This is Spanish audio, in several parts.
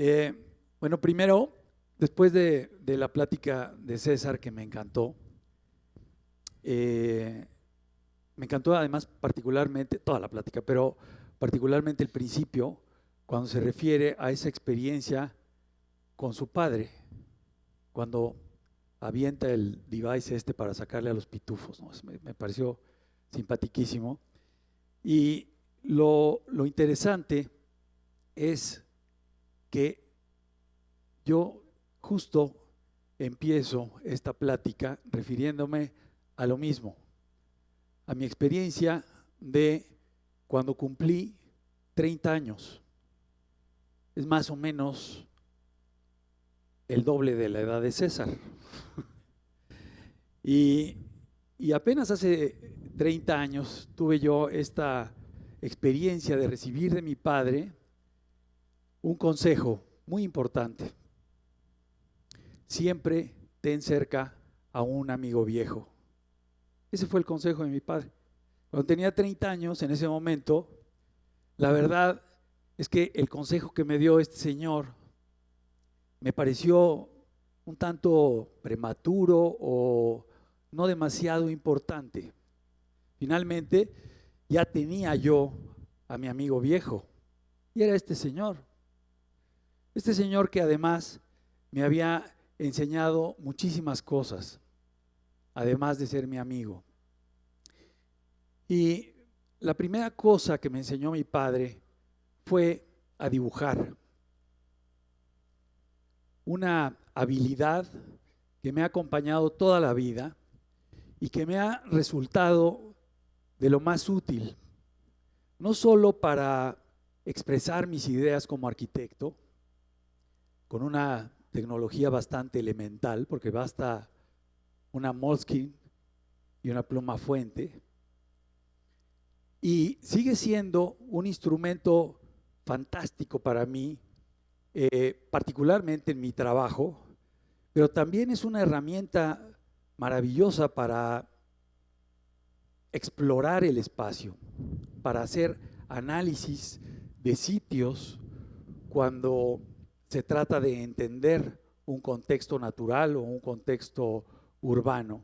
Eh, bueno, primero, después de la plática de César, que eh, me encantó además particularmente, toda la plática, pero particularmente el principio, cuando se refiere a esa experiencia con su padre, cuando avienta el device este para sacarle a los pitufos, ¿no? Me pareció simpaticísimo. Y lo interesante es que yo justo empiezo esta plática refiriéndome a lo mismo, a mi experiencia de cuando cumplí 30 años. Es más o menos el doble de la edad de César. Y, y apenas hace 30 años tuve yo esta experiencia de recibir de mi padre un consejo muy importante. Siempre ten cerca a un amigo viejo. Ese fue el consejo de mi padre. Cuando tenía 30 años, en ese momento, la verdad es que el consejo que me dio este señor me pareció un tanto prematuro o no demasiado importante. Finalmente, ya tenía yo a mi amigo viejo y era este señor. Este señor que además me había enseñado muchísimas cosas, además de ser mi amigo. Y la primera cosa que me enseñó mi padre fue a dibujar. Una habilidad que me ha acompañado toda la vida y que me ha resultado de lo más útil, no solo para expresar mis ideas como arquitecto, con una tecnología bastante elemental, porque basta una Moleskine y una pluma fuente, y sigue siendo un instrumento fantástico para mí, particularmente en mi trabajo, pero también es una herramienta maravillosa para explorar el espacio, para hacer análisis de sitios cuando se trata de entender un contexto natural o un contexto urbano.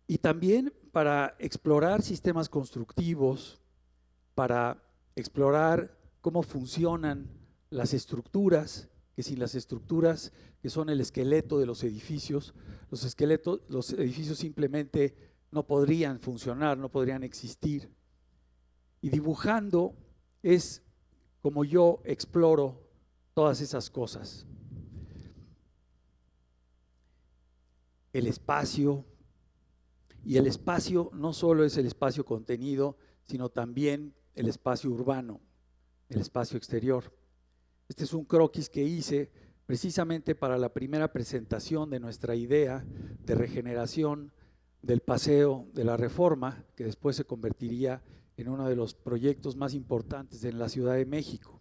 Y también para explorar sistemas constructivos, para explorar cómo funcionan las estructuras, que sin las estructuras que son el esqueleto de los edificios, los edificios simplemente no podrían funcionar, no podrían existir. Y dibujando es como yo exploro todas esas cosas. El espacio, y el espacio no solo es el espacio contenido, sino también el espacio urbano, el espacio exterior. Este es un croquis que hice precisamente para la primera presentación de nuestra idea de regeneración del Paseo de la Reforma, que después se convertiría en uno de los proyectos más importantes en la Ciudad de México.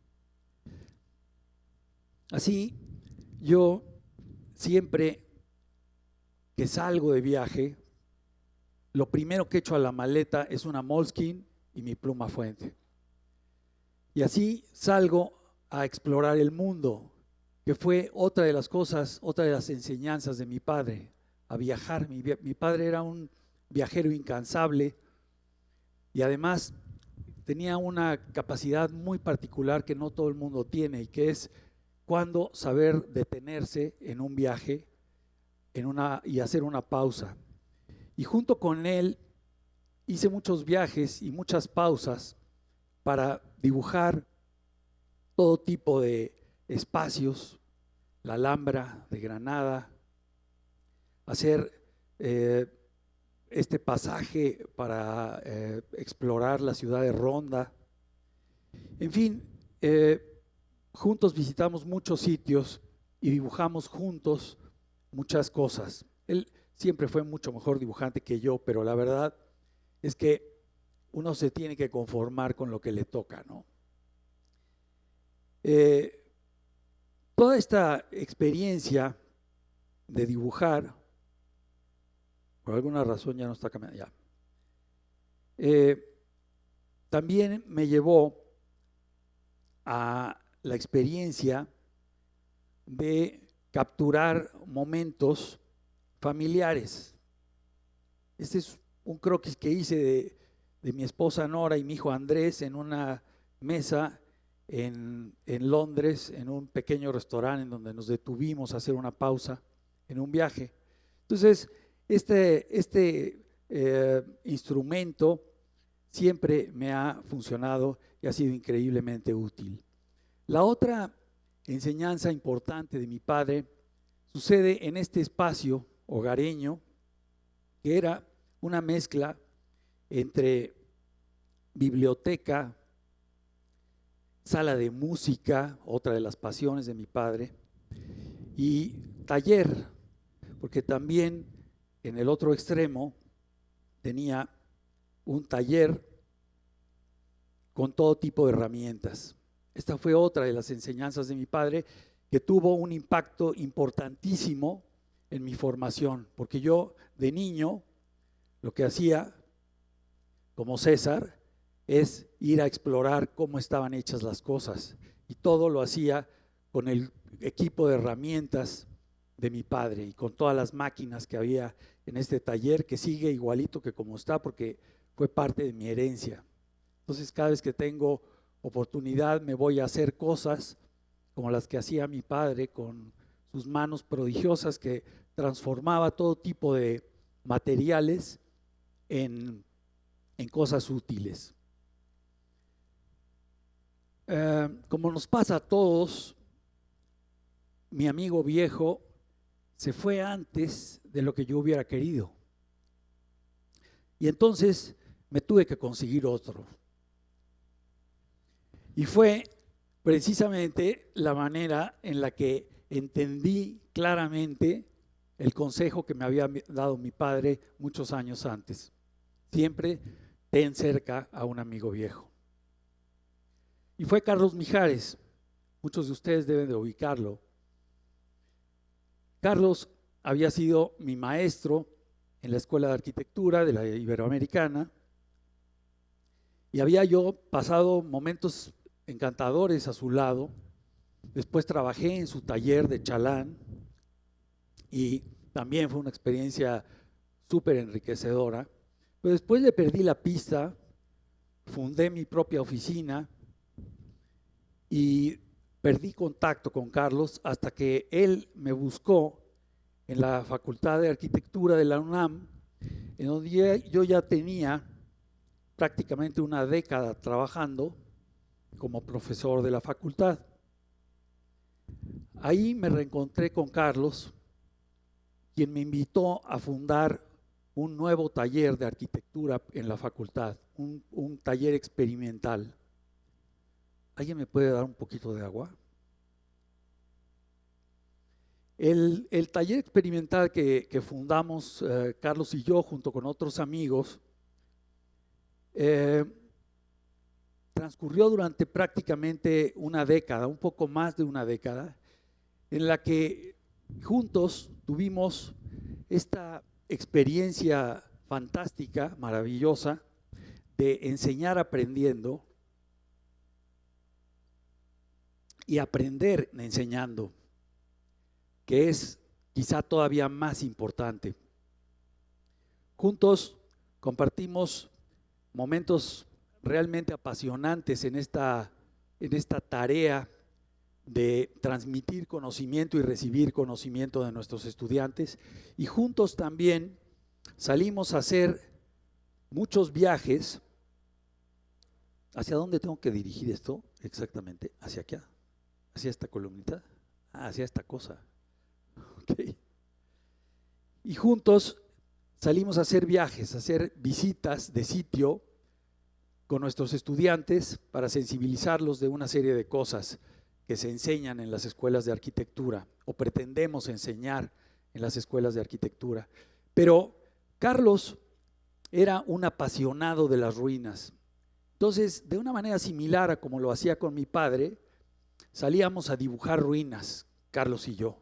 Así, yo siempre que salgo de viaje, lo primero que echo a la maleta es una Moleskine y mi pluma fuente. Y así salgo a explorar el mundo, que fue otra de las cosas, otra de las enseñanzas de mi padre, a viajar. Mi padre era un viajero incansable y además tenía una capacidad muy particular que no todo el mundo tiene, y que es cuando saber detenerse en un viaje y hacer una pausa. Y junto con él hice muchos viajes y muchas pausas para dibujar todo tipo de espacios, la Alhambra de Granada, hacer este pasaje para explorar la ciudad de Ronda. En fin, juntos visitamos muchos sitios y dibujamos juntos muchas cosas. Él siempre fue mucho mejor dibujante que yo, pero la verdad es que uno se tiene que conformar con lo que le toca, ¿no? Toda esta experiencia de dibujar, por alguna razón ya no está cambiando, ya. También me llevó a la experiencia de capturar momentos familiares. Este es un croquis que hice de mi esposa Nora y mi hijo Andrés en una mesa en Londres, en un pequeño restaurante en donde nos detuvimos a hacer una pausa en un viaje. Entonces, este instrumento siempre me ha funcionado y ha sido increíblemente útil. La otra enseñanza importante de mi padre sucede en este espacio hogareño, que era una mezcla entre biblioteca, sala de música, otra de las pasiones de mi padre, y taller, porque también en el otro extremo tenía un taller con todo tipo de herramientas. Esta fue otra de las enseñanzas de mi padre que tuvo un impacto importantísimo en mi formación, porque yo de niño lo que hacía, como César, es ir a explorar cómo estaban hechas las cosas, y todo lo hacía con el equipo de herramientas de mi padre y con todas las máquinas que había en este taller, que sigue igualito que como está, porque fue parte de mi herencia. Entonces, cada vez que tengo oportunidad me voy a hacer cosas como las que hacía mi padre con sus manos prodigiosas, que transformaba todo tipo de materiales en cosas útiles. Como nos pasa a todos, mi amigo viejo se fue antes de lo que yo hubiera querido. Y entonces me tuve que conseguir otro. Y fue precisamente la manera en la que entendí claramente el consejo que me había dado mi padre muchos años antes. Siempre ten cerca a un amigo viejo. Y fue Carlos Mijares. Muchos de ustedes deben de ubicarlo. Carlos había sido mi maestro en la Escuela de Arquitectura de la Iberoamericana, y había yo pasado momentos encantadores a su lado. Después trabajé en su taller de chalán y también fue una experiencia súper enriquecedora. Pero después le perdí la pista, fundé mi propia oficina y perdí contacto con Carlos hasta que él me buscó en la Facultad de Arquitectura de la UNAM, en donde yo ya tenía prácticamente una década trabajando como profesor de la facultad. Ahí me reencontré con Carlos, quien me invitó a fundar un nuevo taller de arquitectura en la facultad, un taller experimental. ¿Alguien me puede dar un poquito de agua? El taller experimental que fundamos Carlos y yo junto con otros amigos transcurrió durante prácticamente una década, un poco más de una década, en la que juntos tuvimos esta experiencia fantástica, maravillosa, de enseñar aprendiendo y aprender enseñando, que es quizá todavía más importante. Juntos compartimos momentos realmente apasionantes en esta tarea de transmitir conocimiento y recibir conocimiento de nuestros estudiantes, y juntos también salimos a hacer muchos viajes. ¿Hacia dónde tengo que dirigir esto exactamente? ¿Hacia acá? ¿Hacia esta columnita? Hacia esta cosa. Okay. Y juntos salimos a hacer viajes, a hacer visitas de sitio con nuestros estudiantes para sensibilizarlos de una serie de cosas que se enseñan en las escuelas de arquitectura o pretendemos enseñar en las escuelas de arquitectura. Pero Carlos era un apasionado de las ruinas. Entonces, de una manera similar a como lo hacía con mi padre, salíamos a dibujar ruinas, Carlos y yo,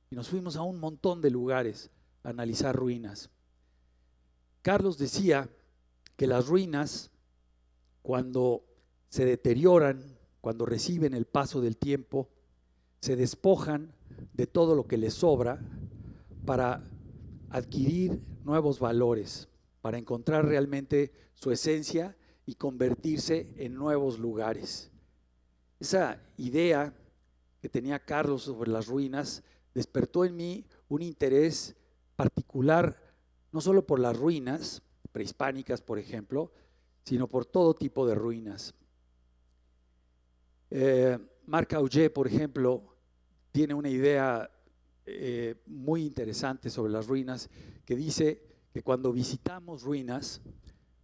y nos fuimos a un montón de lugares a analizar ruinas. Carlos decía que las ruinas, cuando se deterioran cuando reciben el paso del tiempo, se despojan de todo lo que les sobra para adquirir nuevos valores, para encontrar realmente su esencia y convertirse en nuevos lugares. Esa idea que tenía Carlos sobre las ruinas despertó en mí un interés particular, no solo por las ruinas prehispánicas, por ejemplo, sino por todo tipo de ruinas. Marc Augé, por ejemplo, tiene una idea muy interesante sobre las ruinas, que dice que cuando visitamos ruinas,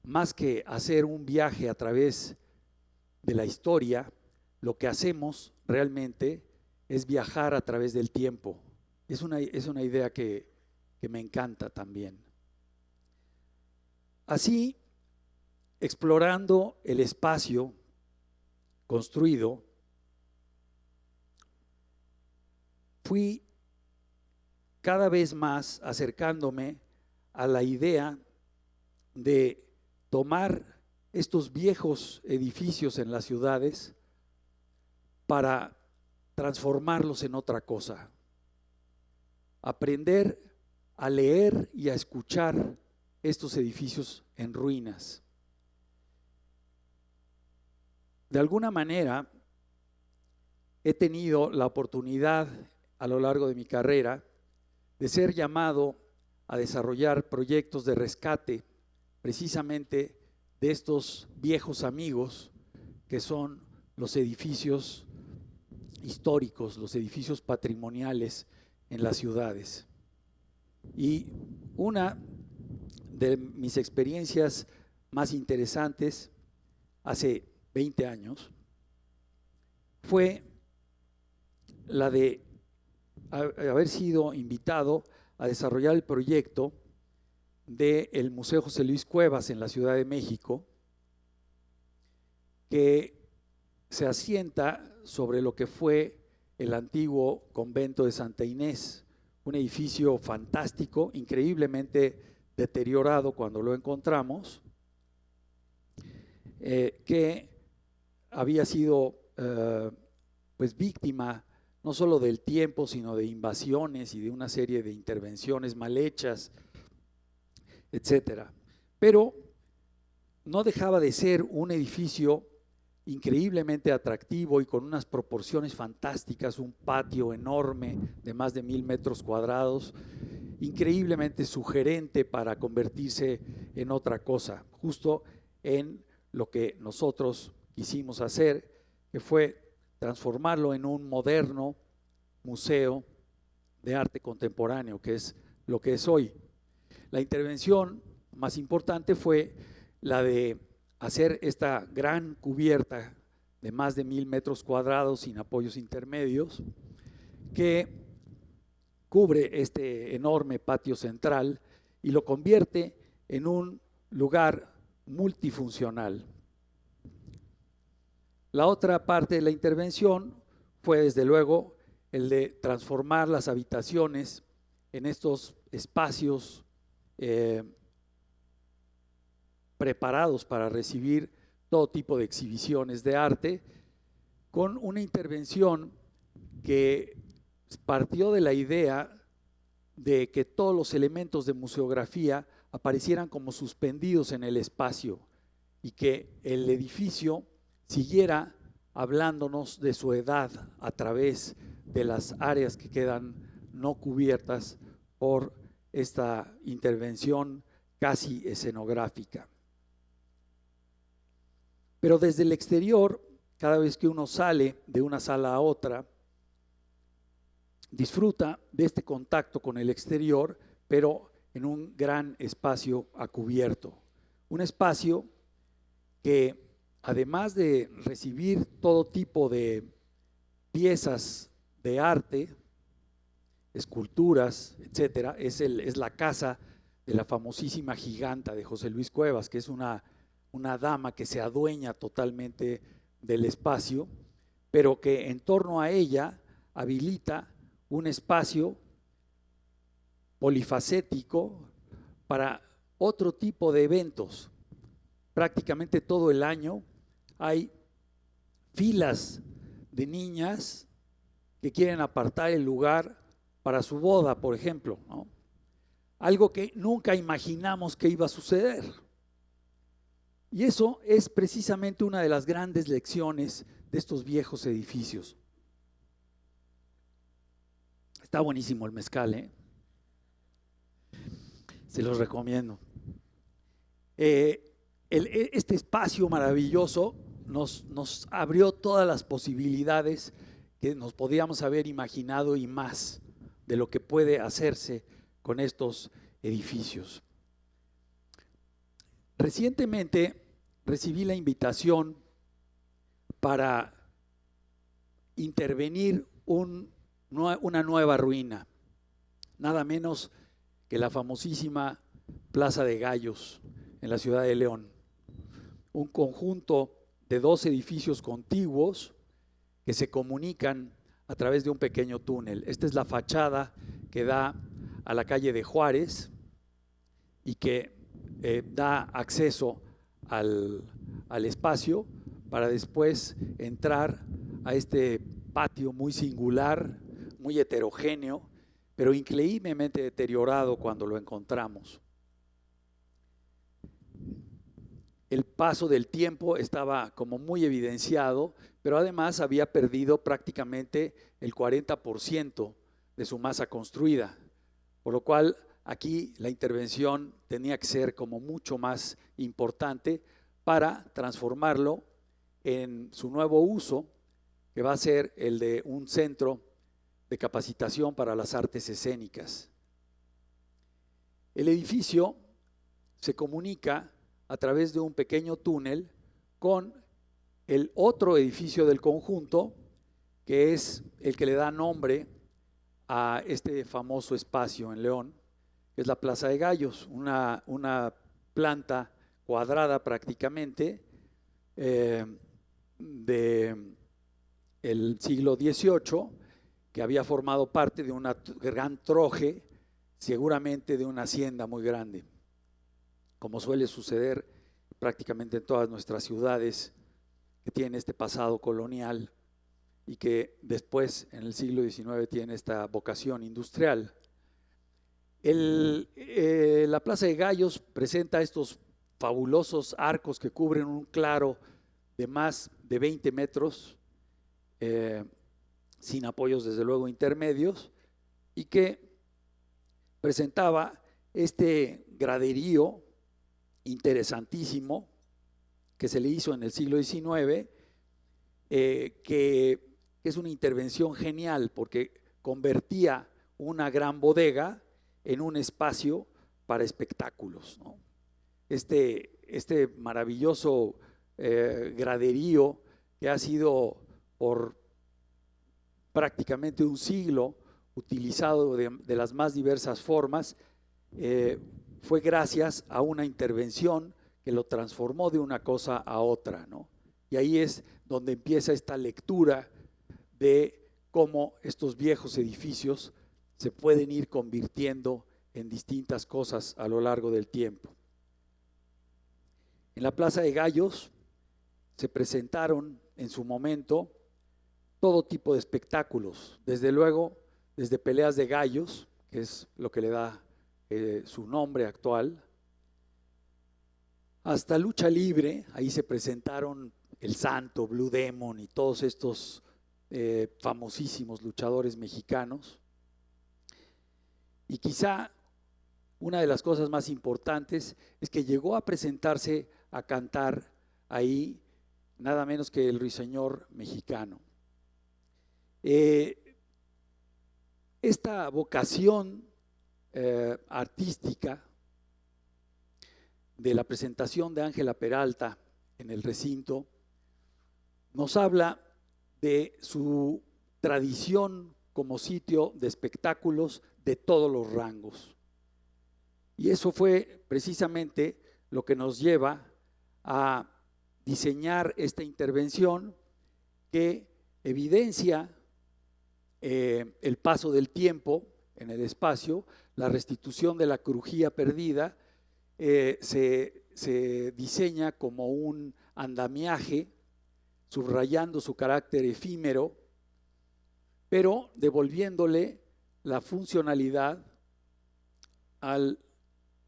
más que hacer un viaje a través de la historia, lo que hacemos realmente es viajar a través del tiempo. Es una idea que me encanta también. Así, explorando el espacio construido, fui cada vez más acercándome a la idea de tomar estos viejos edificios en las ciudades para transformarlos en otra cosa. Aprender a leer y a escuchar estos edificios en ruinas. De alguna manera, he tenido la oportunidad a lo largo de mi carrera de ser llamado a desarrollar proyectos de rescate precisamente de estos viejos amigos que son los edificios históricos, los edificios patrimoniales en las ciudades. Y una de mis experiencias más interesantes hace 20 años fue la de haber sido invitado a desarrollar el proyecto del Museo José Luis Cuevas en la Ciudad de México, que se asienta sobre lo que fue el antiguo convento de Santa Inés, un edificio fantástico, increíblemente deteriorado cuando lo encontramos, que había sido pues víctima no solo del tiempo, sino de invasiones y de una serie de intervenciones mal hechas, etcétera. Pero no dejaba de ser un edificio increíblemente atractivo y con unas proporciones fantásticas, un patio enorme de más de 1000 metros cuadrados, increíblemente sugerente para convertirse en otra cosa, justo en lo que nosotros quisimos hacer, que fue transformarlo en un moderno museo de arte contemporáneo, que es lo que es hoy. La intervención más importante fue la de hacer esta gran cubierta de más de 1000 metros cuadrados sin apoyos intermedios, que cubre este enorme patio central y lo convierte en un lugar multifuncional. La otra parte de la intervención fue, desde luego, el de transformar las habitaciones en estos espacios preparados para recibir todo tipo de exhibiciones de arte, con una intervención que partió de la idea de que todos los elementos de museografía aparecieran como suspendidos en el espacio y que el edificio siguiera hablándonos de su edad a través de las áreas que quedan no cubiertas por esta intervención casi escenográfica. Pero desde el exterior, cada vez que uno sale de una sala a otra, disfruta de este contacto con el exterior, pero en un gran espacio a cubierto. Un espacio que, además de recibir todo tipo de piezas de arte, esculturas, etcétera, es la casa de la famosísima giganta de José Luis Cuevas, que es una dama que se adueña totalmente del espacio, pero que en torno a ella habilita un espacio polifacético para otro tipo de eventos. Prácticamente todo el año hay filas de niñas que quieren apartar el lugar para su boda, por ejemplo, ¿no? Algo que nunca imaginamos que iba a suceder. Y eso es precisamente una de las grandes lecciones de estos viejos edificios. Está buenísimo el mezcal, ¿eh? Se los recomiendo. Este espacio maravilloso nos abrió todas las posibilidades que nos podíamos haber imaginado y más de lo que puede hacerse con estos edificios. Recientemente recibí la invitación para intervenir una nueva ruina, nada menos que la famosísima Plaza de Gallos en la ciudad de León. Un conjunto de 2 edificios contiguos que se comunican a través de un pequeño túnel. Esta es la fachada que da a la calle de Juárez y que da acceso al espacio para después entrar a este patio muy singular, muy heterogéneo, pero increíblemente deteriorado cuando lo encontramos. El paso del tiempo estaba como muy evidenciado, pero además había perdido prácticamente el 40% de su masa construida, por lo cual aquí la intervención tenía que ser como mucho más importante para transformarlo en su nuevo uso, que va a ser el de un centro de capacitación para las artes escénicas. El edificio se comunica a través de un pequeño túnel con el otro edificio del conjunto, que es el que le da nombre a este famoso espacio en León, que es la Plaza de Gallos, una planta cuadrada prácticamente del siglo XVIII, que había formado parte de una gran troje, seguramente de una hacienda muy grande, como suele suceder prácticamente en todas nuestras ciudades que tienen este pasado colonial y que después en el siglo XIX tienen esta vocación industrial. La Plaza de Gallos presenta estos fabulosos arcos que cubren un claro de más de 20 metros, sin apoyos desde luego intermedios, y que presentaba este graderío interesantísimo que se le hizo en el siglo XIX, que es una intervención genial porque convertía una gran bodega en un espacio para espectáculos, ¿no? Este maravilloso graderío que ha sido por prácticamente un siglo utilizado de las más diversas formas, fue gracias a una intervención que lo transformó de una cosa a otra, ¿no? Y ahí es donde empieza esta lectura de cómo estos viejos edificios se pueden ir convirtiendo en distintas cosas a lo largo del tiempo. En la Plaza de Gallos se presentaron en su momento todo tipo de espectáculos, desde luego desde peleas de gallos, que es lo que le da su nombre actual, hasta lucha libre. Ahí se presentaron El Santo, Blue Demon y todos estos famosísimos luchadores mexicanos. Y quizá una de las cosas más importantes es que llegó a presentarse a cantar ahí nada menos que el ruiseñor mexicano. Esta vocación artística de la presentación de Ángela Peralta en el recinto nos habla de su tradición como sitio de espectáculos de todos los rangos. Y eso fue precisamente lo que nos lleva a diseñar esta intervención que evidencia el paso del tiempo en el espacio, la restitución de la crujía perdida. Se diseña como un andamiaje subrayando su carácter efímero, pero devolviéndole la funcionalidad al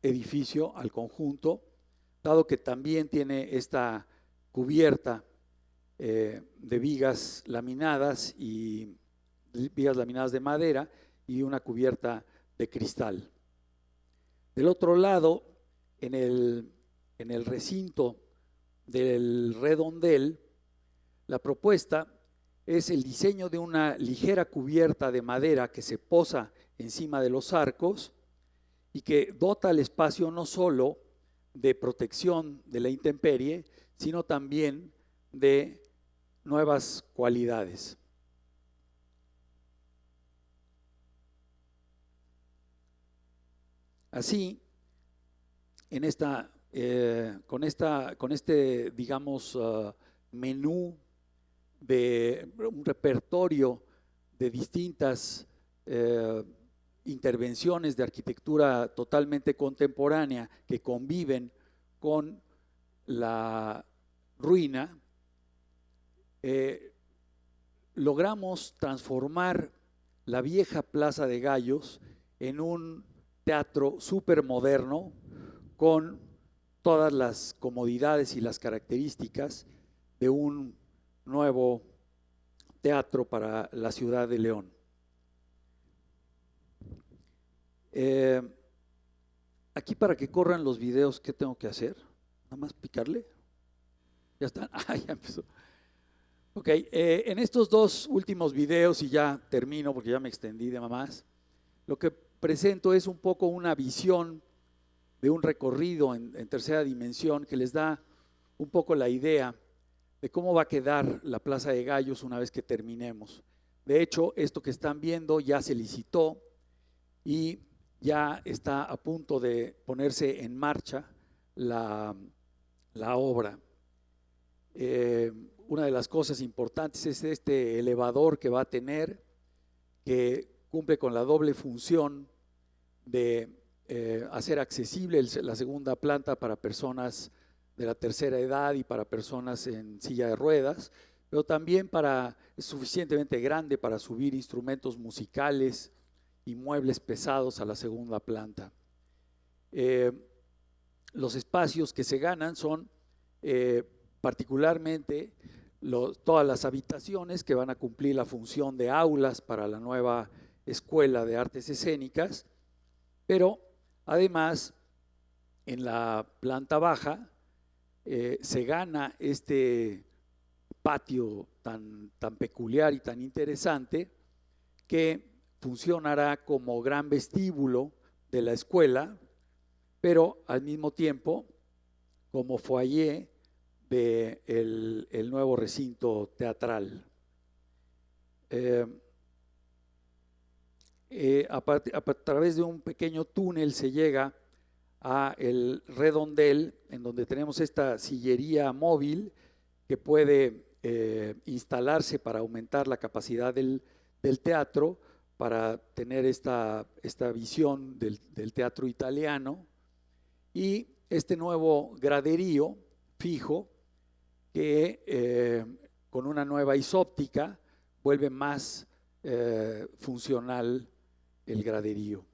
edificio, al conjunto, dado que también tiene esta cubierta de vigas laminadas de madera y una cubierta de cristal. Del otro lado, en el recinto del redondel, la propuesta es el diseño de una ligera cubierta de madera que se posa encima de los arcos y que dota al espacio no solo de protección de la intemperie, sino también de nuevas cualidades. Así, con este, digamos, menú de un repertorio de distintas intervenciones de arquitectura totalmente contemporánea que conviven con la ruina, logramos transformar la vieja Plaza de Gallos en un teatro súper moderno con todas las comodidades y las características de un nuevo teatro para la ciudad de León. Aquí, para que corran los videos, ¿qué tengo que hacer? Nada más picarle. Ya están. Ya empezó. Ok, en estos dos últimos videos, y ya termino porque ya me extendí de más, lo que presento es un poco una visión de un recorrido en tercera dimensión que les da un poco la idea de cómo va a quedar la Plaza de Gallos una vez que terminemos. De hecho, esto que están viendo ya se licitó y ya está a punto de ponerse en marcha la obra. Una de las cosas importantes es este elevador que va a tener, que cumple con la doble función de hacer accesible la segunda planta para personas de la tercera edad y para personas en silla de ruedas, pero también es suficientemente grande para subir instrumentos musicales y muebles pesados a la segunda planta. Los espacios que se ganan son particularmente todas las habitaciones que van a cumplir la función de aulas para la nueva Escuela de Artes Escénicas, pero además en la planta baja se gana este patio tan peculiar y tan interesante que funcionará como gran vestíbulo de la escuela, pero al mismo tiempo como foyer del nuevo recinto teatral. A través de un pequeño túnel se llega a el redondel, en donde tenemos esta sillería móvil que puede instalarse para aumentar la capacidad del teatro, para tener esta visión del teatro italiano, y este nuevo graderío fijo que con una nueva isóptica vuelve más funcional el graderío.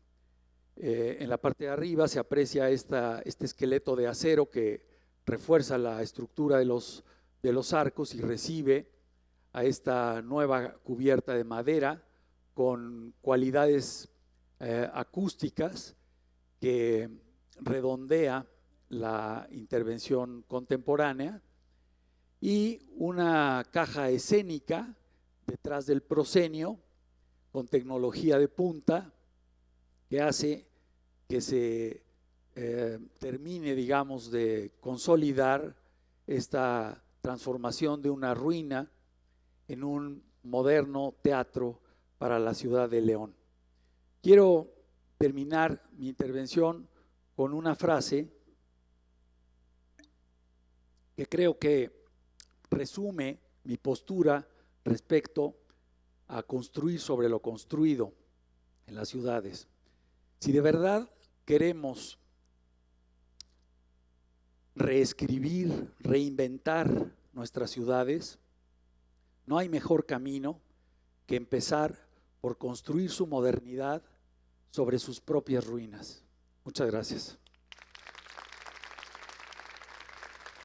En la parte de arriba se aprecia este esqueleto de acero que refuerza la estructura de los arcos y recibe a esta nueva cubierta de madera con cualidades acústicas que redondea la intervención contemporánea, y una caja escénica detrás del proscenio con tecnología de punta que hace que se termine, digamos, de consolidar esta transformación de una ruina en un moderno teatro para la ciudad de León. Quiero terminar mi intervención con una frase que creo que resume mi postura respecto a construir sobre lo construido en las ciudades. Si de verdad queremos reescribir, reinventar nuestras ciudades, No hay mejor camino que empezar por construir su modernidad sobre sus propias ruinas. Muchas gracias.